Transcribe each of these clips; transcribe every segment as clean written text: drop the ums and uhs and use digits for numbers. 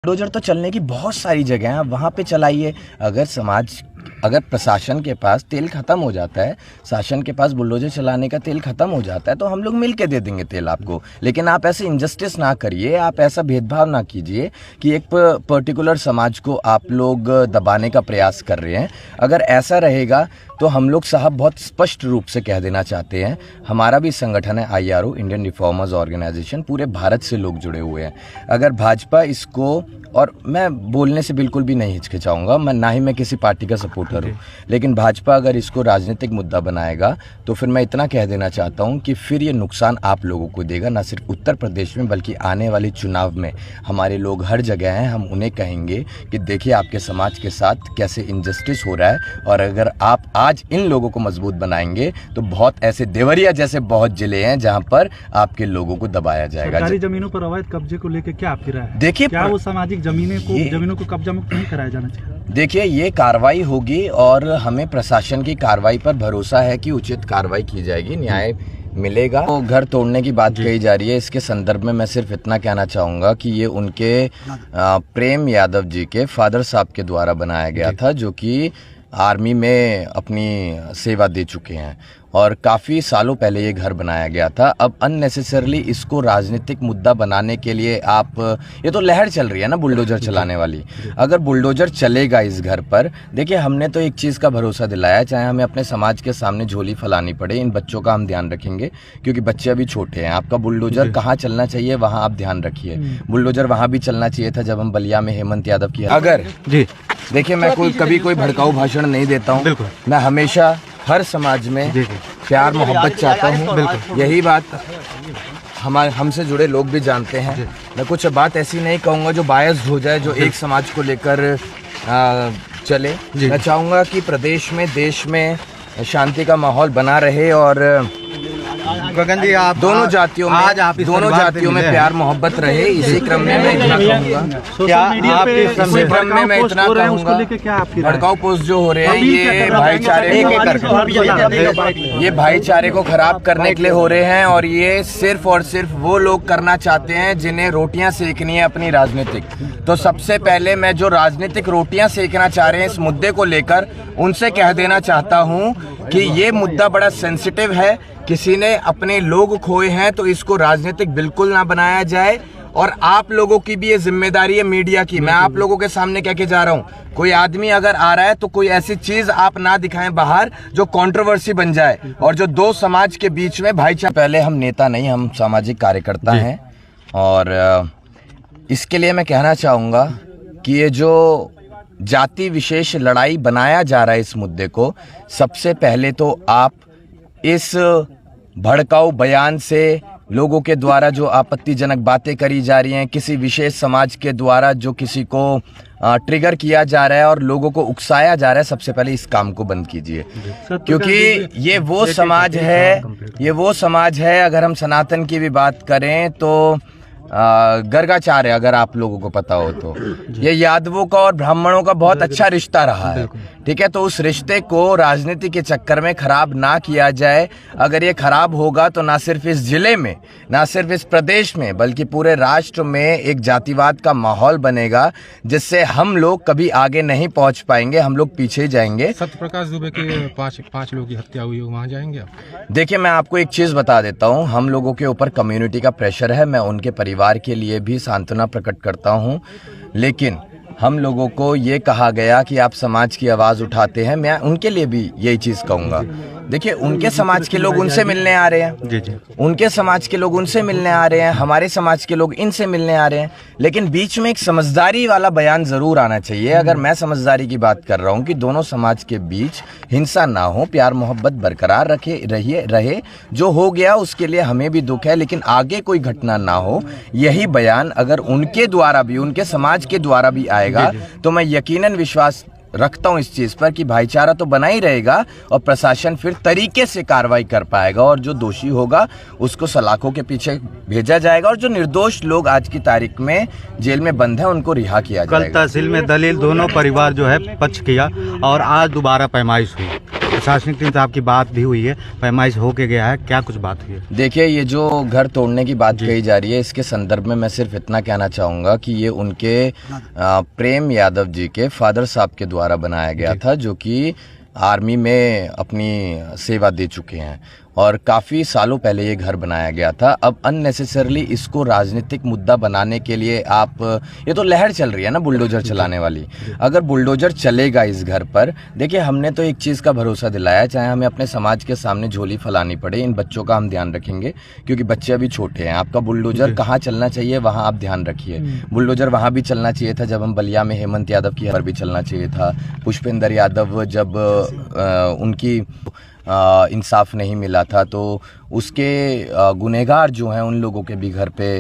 Bulldozer तो चलने की बहुत सारी जगह हैं, वहाँ पे चलाइए। अगर प्रशासन के पास तेल खत्म हो जाता है, शासन के पास बुलडोजर चलाने का तेल खत्म हो जाता है, तो हम लोग मिल के दे देंगे तेल आपको। लेकिन आप ऐसे इनजस्टिस ना करिए, आप ऐसा भेदभाव ना कीजिए कि एक पर्टिकुलर समाज को आप लोग दबाने का प्रयास कर रहे हैं। अगर ऐसा रहेगा तो हम लोग साहब बहुत स्पष्ट रूप से कह देना चाहते हैं, हमारा भी संगठन है IRO, इंडियन रिफॉर्मर्स ऑर्गेनाइजेशन, पूरे भारत से लोग जुड़े हुए हैं। अगर भाजपा इसको, और मैं बोलने से बिल्कुल भी नहीं हिचकिचाऊंगा, ना ही मैं किसी पार्टी का सपोर्टर हूँ, लेकिन भाजपा अगर इसको राजनीतिक मुद्दा बनाएगा तो फिर मैं इतना कह देना चाहता हूँ कि फिर ये नुकसान आप लोगों को देगा, ना सिर्फ उत्तर प्रदेश में बल्कि आने वाले चुनाव में। हमारे लोग हर जगह हैं, हम उन्हें कहेंगे कि देखिए आपके समाज के साथ कैसे इनजस्टिस हो रहा है, और अगर आप आज इन लोगों को मजबूत बनाएंगे तो बहुत ऐसे देवरिया जैसे बहुत जिले हैं जहाँ पर आपके लोगों को दबाया जाएगा। सरकारी जमीनों पर अवैध कब्जे को लेकर क्या आपकी राय है? देखिए, क्या वो सामाजिक जमीनों को कब्जा मुक्त नहीं कराया जाना चाहिए? देखिए, ये कार्रवाई होगी और हमें प्रशासन की कार्रवाई पर भरोसा है कि उचित कार्रवाई की जाएगी, न्याय मिलेगा। तो घर तोड़ने की बात कही जा रही है, इसके संदर्भ में मैं सिर्फ इतना कहना चाहूँगा कि ये उनके प्रेम यादव जी के फादर साहब के द्वारा बनाया गया था, जो कि आर्मी में अपनी सेवा दे चुके हैं, और काफ़ी सालों पहले ये घर बनाया गया था। अब अननेसेसरली इसको राजनीतिक मुद्दा बनाने के लिए आप, ये तो लहर चल रही है ना बुलडोजर चलाने वाली। अगर बुलडोजर चलेगा इस घर पर, देखिए हमने तो एक चीज़ का भरोसा दिलाया, चाहे हमें अपने समाज के सामने झोली फैलानी पड़े, इन बच्चों का हम ध्यान रखेंगे, क्योंकि बच्चे अभी छोटे हैं। आपका बुलडोजर कहाँ चलना चाहिए वहाँ आप ध्यान रखिए। बुलडोजर वहाँ भी चलना चाहिए था जब हम बलिया में हेमंत यादव की, अगर जी देखिए, मैं कभी कोई भड़काऊ भाषण नहीं देता हूँ, मैं हमेशा हर समाज में प्यार मोहब्बत चाहता हूँ। यही बात हमसे जुड़े लोग भी जानते हैं। मैं कुछ बात ऐसी नहीं कहूँगा जो बायस्ड हो जाए, जो एक समाज को लेकर चले। मैं चाहूँगा कि प्रदेश में, देश में शांति का माहौल बना रहे, और गगन जी, आप दोनों जातियों में प्यार मोहब्बत रहे। इसी क्रम में मैं इतना कहूँगा, इसी क्रम में मैं इतना कहूँगा, भड़काऊ पोस्ट जो हो रहे हैं ये भाईचारे को खराब करने के लिए हो रहे हैं, और ये सिर्फ और सिर्फ वो लोग करना चाहते हैं जिन्हें रोटियां सेकनी है अपनी राजनीतिक। तो सबसे पहले मैं जो राजनीतिक रोटियां सेकना चाह रहे हैं इस मुद्दे को लेकर, उनसे कह देना चाहता हूं कि ये मुद्दा बड़ा सेंसिटिव है। किसी ने अपने लोग खोए हैं तो इसको राजनीतिक बिल्कुल ना बनाया जाए, और आप लोगों की भी ये जिम्मेदारी है, मीडिया की। मैं आप लोगों के सामने कह के जा रहा हूँ, कोई आदमी अगर आ रहा है तो कोई ऐसी चीज आप ना दिखाएं बाहर जो कंट्रोवर्सी बन जाए, और जो दो समाज के बीच में भाईचारा। पहले हम नेता नहीं, हम सामाजिक कार्यकर्ता हैं, और इसके लिए मैं कहना चाहूँगा कि ये जो जाति विशेष लड़ाई बनाया जा रहा है इस मुद्दे को, सबसे पहले तो आप इस भड़काऊ बयान से, लोगों के द्वारा जो आपत्तिजनक बातें करी जा रही हैं, किसी विशेष समाज के द्वारा जो किसी को ट्रिगर किया जा रहा है और लोगों को उकसाया जा रहा है, सबसे पहले इस काम को बंद कीजिए। क्योंकि ये वो समाज है, अगर हम सनातन की भी बात करें तो गर्गाचार्य, अगर आप लोगों को पता हो तो, ये यादवों का और ब्राह्मणों का बहुत अच्छा रिश्ता रहा है, ठीक है। तो उस रिश्ते को राजनीति के चक्कर में खराब ना किया जाए। अगर ये खराब होगा तो ना सिर्फ इस जिले में, ना सिर्फ इस प्रदेश में, बल्कि पूरे राष्ट्र में एक जातिवाद का माहौल बनेगा, जिससे हम लोग कभी आगे नहीं पहुंच पाएंगे, हम लोग पीछे जाएंगे। सत्यप्रकाश दुबे के पांच लोगों की हत्या हुई है, वहां जाएंगे आप? देखिए, मैं आपको एक चीज बता देता हूँ, हम लोगों के ऊपर कम्युनिटी का प्रेशर है, मैं उनके परिवार के लिए भी सांत्वना प्रकट करता हूँ, लेकिन हम लोगों को ये कहा गया कि आप समाज की आवाज़ उठाते हैं, मैं उनके लिए भी यही चीज़ कहूँगा। देखिए, उनके समाज के लोग उनसे मिलने आ रहे हैं, उनके समाज के लोग उनसे मिलने आ रहे हैं, हमारे समाज के लोग इनसे मिलने आ रहे हैं, लेकिन बीच में एक समझदारी वाला बयान ज़रूर आना चाहिए। अगर मैं समझदारी की बात कर रहा हूँ कि दोनों समाज के बीच हिंसा ना हो, प्यार मोहब्बत बरकरार रहे, जो हो गया उसके लिए हमें भी दुख है, लेकिन आगे कोई घटना ना हो, यही बयान अगर उनके द्वारा भी, उनके समाज के द्वारा भी आएगा तो मैं यकीनन विश्वास रखता हूं इस चीज पर कि भाईचारा तो बना ही रहेगा, और प्रशासन फिर तरीके से कार्रवाई कर पाएगा, और जो दोषी होगा उसको सलाखों के पीछे भेजा जाएगा, और जो निर्दोष लोग आज की तारीख में जेल में बंद हैं उनको रिहा किया जाएगा। कल तहसील में दलील दोनों परिवार जो है पक्ष किया, और आज दोबारा पैमाइश हुई। प्रशासनिक टीम से आपकी बात भी हुई है, पैमाइश होके गया है, क्या कुछ बात हुई है? देखिए, ये जो घर तोड़ने की बात कही जा रही है, इसके संदर्भ में मैं सिर्फ इतना कहना चाहूँगा कि ये उनके प्रेम यादव जी के फादर साहब के द्वारा बनाया गया था, जो कि आर्मी में अपनी सेवा दे चुके हैं और काफ़ी सालों पहले ये घर बनाया गया था। अब अननेसेसरली इसको राजनीतिक मुद्दा बनाने के लिए आप, ये तो लहर चल रही है ना बुलडोजर चलाने वाली। अगर बुलडोजर चलेगा इस घर पर, देखिए हमने तो एक चीज़ का भरोसा दिलाया, चाहे हमें अपने समाज के सामने झोली फैलानी पड़े, इन बच्चों का हम ध्यान रखेंगे क्योंकि बच्चे अभी छोटे हैं। आपका बुलडोजर कहाँ चलना चाहिए वहाँ आप ध्यान रखिए। बुलडोजर वहाँ भी चलना चाहिए था जब हम बलिया में हेमंत यादव की पर भी चलना चाहिए था। पुष्पेंद्र यादव जब उनकी इंसाफ नहीं मिला था तो उसके गुनहगार जो हैं उन लोगों के भी घर पे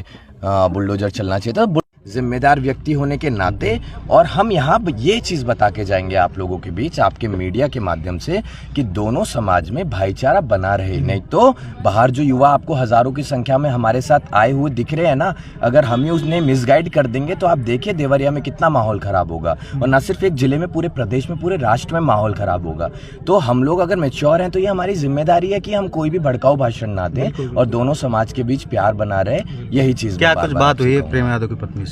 बुलडोजर चलना चाहिए था। जिम्मेदार व्यक्ति होने के नाते, और हम यहाँ ये चीज़ बता के जाएंगे आप लोगों के बीच, आपके मीडिया के माध्यम से, कि दोनों समाज में भाईचारा बना रहे। नहीं तो बाहर जो युवा आपको हज़ारों की संख्या में हमारे साथ आए हुए दिख रहे हैं ना, अगर हम ही उन्हें मिसगाइड कर देंगे तो आप देखिए देवरिया में कितना माहौल ख़राब होगा, और ना सिर्फ एक ज़िले में, पूरे प्रदेश में, पूरे राष्ट्र में माहौल ख़राब होगा। तो हम लोग अगर मैच्योर हैं तो ये हमारी जिम्मेदारी है कि हम कोई भी भड़काऊ भाषण ना दें और दोनों समाज के बीच प्यार बना रहे। यही चीज़ क्या कुछ बात हुई है प्रेम यादव की पत्नी से?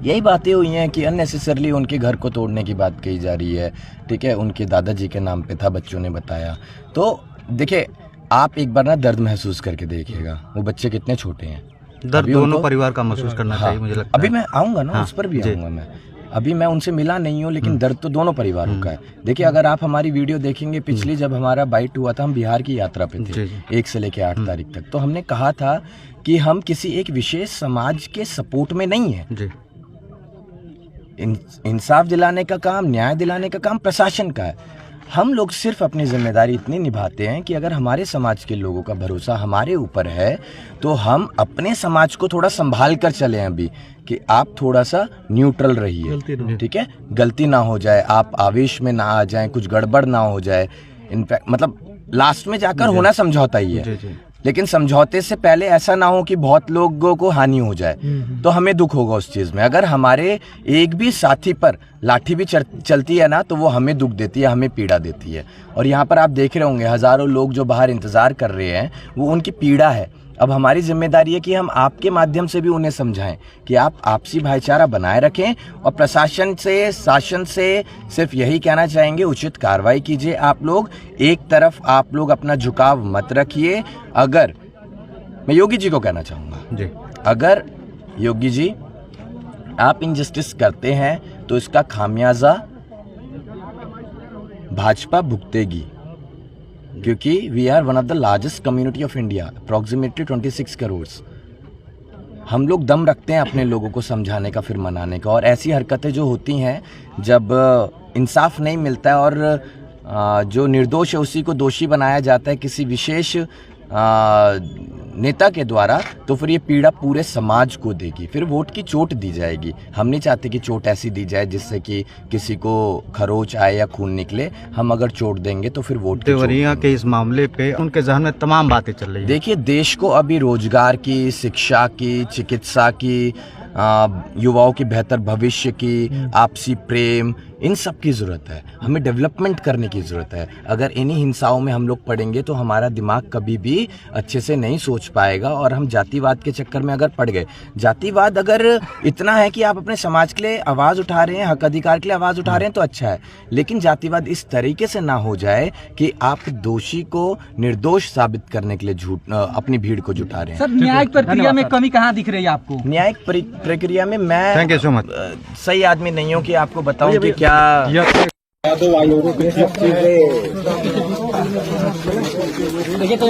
यही बातें हुई हैं कि अननेसेसरली उनके घर को तोड़ने की बात कही जा रही है। ठीक है, उनके दादाजी के नाम पे था, बच्चों ने बताया। तो देखिए, आप एक बार ना दर्द महसूस करके देखिएगा, वो बच्चे कितने छोटे हैं। दर्द दोनों परिवार का महसूस करना चाहिए, मुझे लगता है। अभी मैं आऊँगा ना, उस पर भी आऊँगा मैं। अभी मैं उनसे मिला नहीं हूँ, लेकिन दर्द तो दोनों परिवारों का है। देखिए, अगर आप हमारी वीडियो देखेंगे, पिछली जब हमारा बाइट हुआ था, हम बिहार की यात्रा पे थे 1 से लेकर 8 तारीख तक, तो हमने कहा था कि हम किसी एक विशेष समाज के सपोर्ट में नहीं है। इंसाफ दिलाने का काम, न्याय दिलाने का काम प्रशासन का है। हम लोग सिर्फ अपनी जिम्मेदारी इतनी निभाते हैं कि अगर हमारे समाज के लोगों का भरोसा हमारे ऊपर है तो हम अपने समाज को थोड़ा संभाल कर चलें। अभी कि आप थोड़ा सा न्यूट्रल रहिए, ठीक है, गलती ना हो जाए, आप आवेश में ना आ जाएं, कुछ गड़बड़ ना हो जाए। इनफैक्ट मतलब लास्ट में जाकर होना समझौता ही है, लेकिन समझौते से पहले ऐसा ना हो कि बहुत लोगों को हानि हो जाए, तो हमें दुख होगा उस चीज़ में। अगर हमारे एक भी साथी पर लाठी भी चलती है ना, तो वो हमें दुख देती है, हमें पीड़ा देती है। और यहाँ पर आप देख रहे होंगे हज़ारों लोग जो बाहर इंतज़ार कर रहे हैं, वो उनकी पीड़ा है। अब हमारी जिम्मेदारी है कि हम आपके माध्यम से भी उन्हें समझाएं कि आप आपसी भाईचारा बनाए रखें, और प्रशासन से, शासन से सिर्फ यही कहना चाहेंगे, उचित कार्रवाई कीजिए। आप लोग एक तरफ आप लोग अपना झुकाव मत रखिए। अगर मैं योगी जी को कहना चाहूँगा जी, अगर योगी जी आप इनजस्टिस करते हैं तो इसका खामियाजा भाजपा भुगतेगी, क्योंकि we are one of the largest community of India, approximately 26 crore. हम लोग दम रखते हैं अपने लोगों को समझाने का, फिर मनाने का। और ऐसी हरकतें जो होती हैं जब इंसाफ नहीं मिलता है और जो निर्दोष है उसी को दोषी बनाया जाता है किसी विशेष नेता के द्वारा, तो फिर ये पीड़ा पूरे समाज को देगी, फिर वोट की चोट दी जाएगी। हम नहीं चाहते कि चोट ऐसी दी जाए जिससे कि किसी को खरोच आए या खून निकले। हम अगर चोट देंगे तो फिर वोट देवरिया के इस मामले पे उनके ज़हन में तमाम बातें चल रही हैं। देखिए, देश को अभी रोजगार की, शिक्षा की, चिकित्सा की, युवाओं की बेहतर भविष्य की, आपसी प्रेम, इन सब की ज़रूरत है। हमें डेवलपमेंट करने की ज़रूरत है। अगर इन्हीं हिंसाओं में हम लोग पड़ेंगे तो हमारा दिमाग कभी भी अच्छे से नहीं सोच पाएगा, और हम जातिवाद के चक्कर में अगर पड़ गए, जातिवाद अगर इतना है कि आप अपने समाज के लिए आवाज़ उठा रहे हैं, हक अधिकार के लिए आवाज़ उठा रहे हैं, तो अच्छा है, लेकिन जातिवाद इस तरीके से ना हो जाए कि आप दोषी को निर्दोष साबित करने के लिए अपनी भीड़ को जुटा रहे हैं। सर, न्यायिक प्रक्रिया में कमी कहाँ दिख रही है आपको? न्यायिक प्रक्रिया में मैं थैंक यू सो मच सही आदमी नहीं हूँ कि आपको बताऊं कि क्या देखिए तो